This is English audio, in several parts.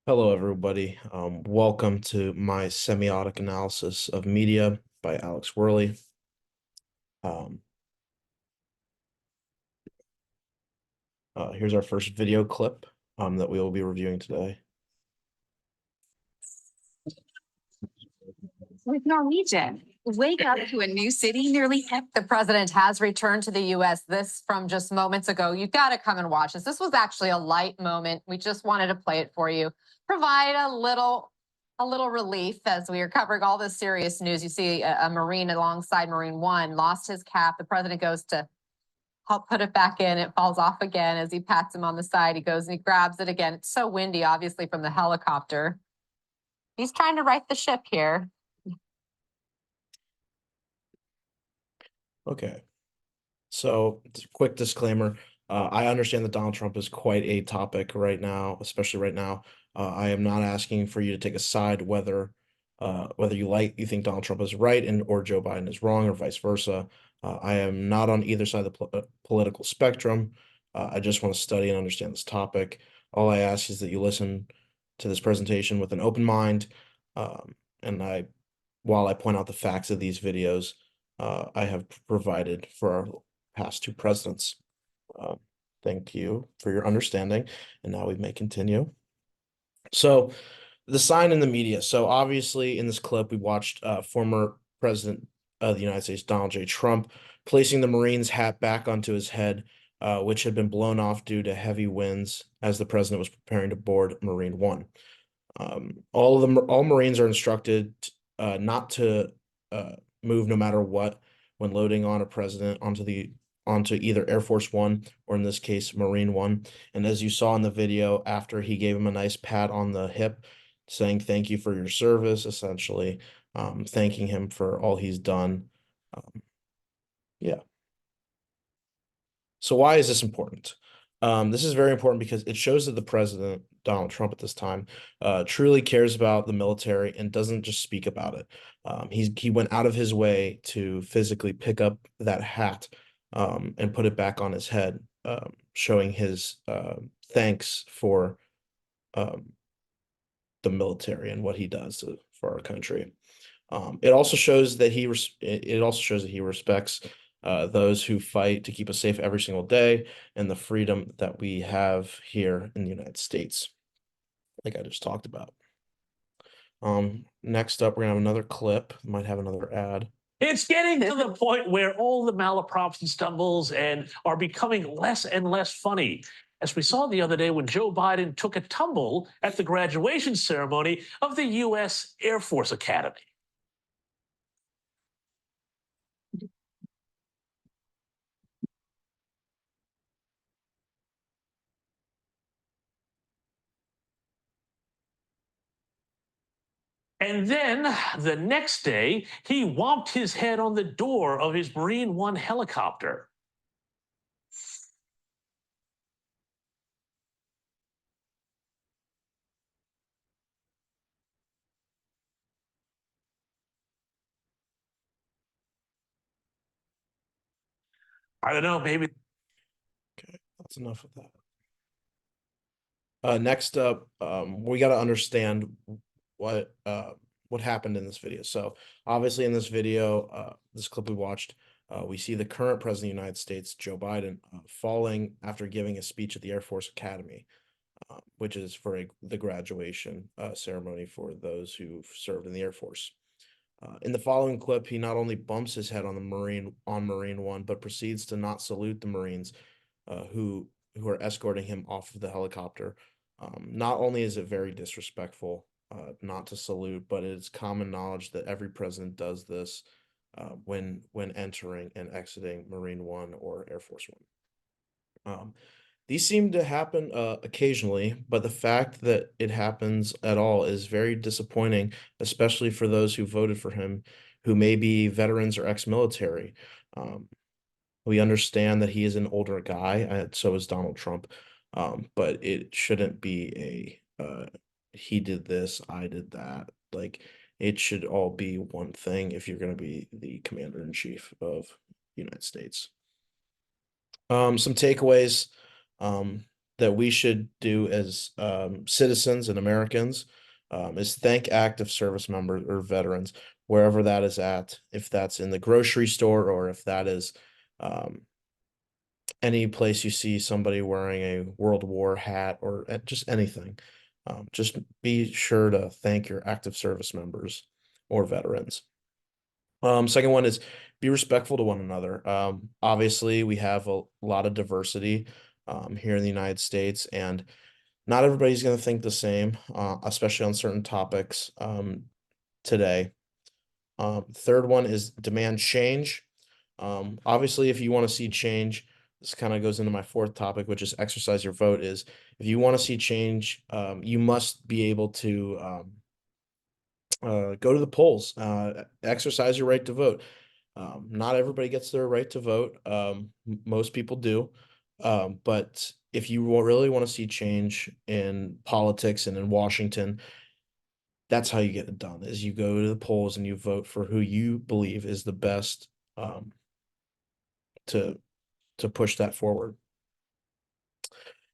Hello, everybody. Welcome to my semiotic analysis of media by Alex Worley. Um, Here's our first video clip that we will be reviewing today. With Norwegian, wake up to a new city nearly. The president has returned to the U.S. This from just moments ago. You've got to come and watch this. This was actually a light moment. We just wanted to play it for you, provide a little relief as we are covering all this serious news. You see a Marine alongside Marine One lost his cap. The president goes to help put it back in. It falls off again as he pats him on the side. He goes and he grabs it again. It's so windy, obviously, from the helicopter. He's trying to right the ship here. Okay, so quick disclaimer. I understand that Donald Trump is quite a topic right now, especially right now. I am not asking for you to take a side whether you think Donald Trump is right and or Joe Biden is wrong or vice versa. I am not on either side of the political spectrum. I just want to study and understand this topic. All I ask is that you listen to this presentation with an open mind, and while I point out the facts of these videos, I have provided for our past two presidents. Thank you for your understanding, and now we may continue. So, the sign in the media. So, obviously, in this clip, we watched former President of the United States, Donald J. Trump, placing the Marine's hat back onto his head, which had been blown off due to heavy winds as the president was preparing to board Marine One. All Marines are instructed not to move no matter what when loading on a president onto either Air Force One or in this case Marine One. And as you saw in the video, after he gave him a nice pat on the hip, saying thank you for your service, essentially thanking him for all he's done. Yeah. So why is this important? This is very important because it shows that the president, Donald Trump at this time, truly cares about the military and doesn't just speak about it. He went out of his way to physically pick up that hat and put it back on his head, showing his thanks for um, the military and what he does for our country. It also shows that he respects those who fight to keep us safe every single day and the freedom that we have here in the United States, like I just talked about. Next up, we're gonna have another clip. Might have another ad. It's getting to the point where all the malaprops and stumbles and are becoming less and less funny. As we saw the other day when Joe Biden took a tumble at the graduation ceremony of the U.S. Air Force Academy. And then the next day, he whomped his head on the door of his Marine One helicopter. I don't know, maybe. Okay, that's enough of that. Next up, we got to understand what happened in this video. So obviously in this video, this clip we watched, we see the current president of the United States, Joe Biden, falling after giving a speech at the Air Force Academy, which is for the graduation ceremony for those who served in the Air Force. In the following clip, he not only bumps his head on Marine One, but proceeds to not salute the Marines who are escorting him off of the helicopter. Not only is it very disrespectful not to salute, but it's common knowledge that every president does this when entering and exiting Marine One or Air Force One. These seem to happen occasionally, but the fact that it happens at all is very disappointing, especially for those who voted for him, who may be veterans or ex-military. We understand that he is an older guy, and so is Donald Trump, but it shouldn't be he did this, I did that. Like, it should all be one thing if you're going to be the commander-in-chief of the United States. Some takeaways. that we should do as citizens and Americans is thank active service members or veterans, wherever that is at, if that's in the grocery store or if that is um, any place you see somebody wearing a World War hat or just anything. Just be sure to thank your active service members or veterans. Second one is be respectful to one another. Obviously, we have a lot of diversity here in the United States, and not everybody's going to think the same, especially on certain topics today. Third one is demand change. Obviously, if you want to see change, this kind of goes into my fourth topic, which is exercise your vote. Is if you want to see change, you must be able to go to the polls, exercise your right to vote. Not everybody gets their right to vote. Most people do. But if you really want to see change in politics and in Washington, that's how you get it done, is you go to the polls and you vote for who you believe is the best to push that forward.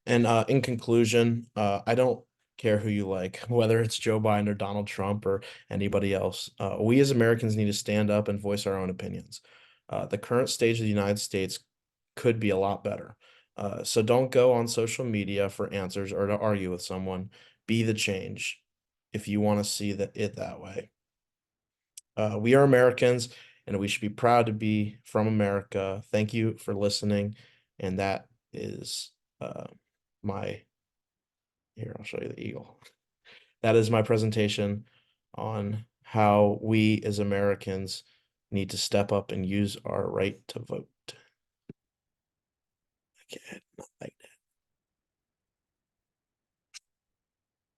And in conclusion, I don't care who you like, whether it's Joe Biden or Donald Trump or anybody else. We as Americans need to stand up and voice our own opinions. The current stage of the United States could be a lot better. So don't go on social media for answers or to argue with someone. Be the change if you want to see it that way. We are Americans and we should be proud to be from America. Thank you for listening. And that is my, here, I'll show you the eagle. That is my presentation on how we as Americans need to step up and use our right to vote. Okay, not like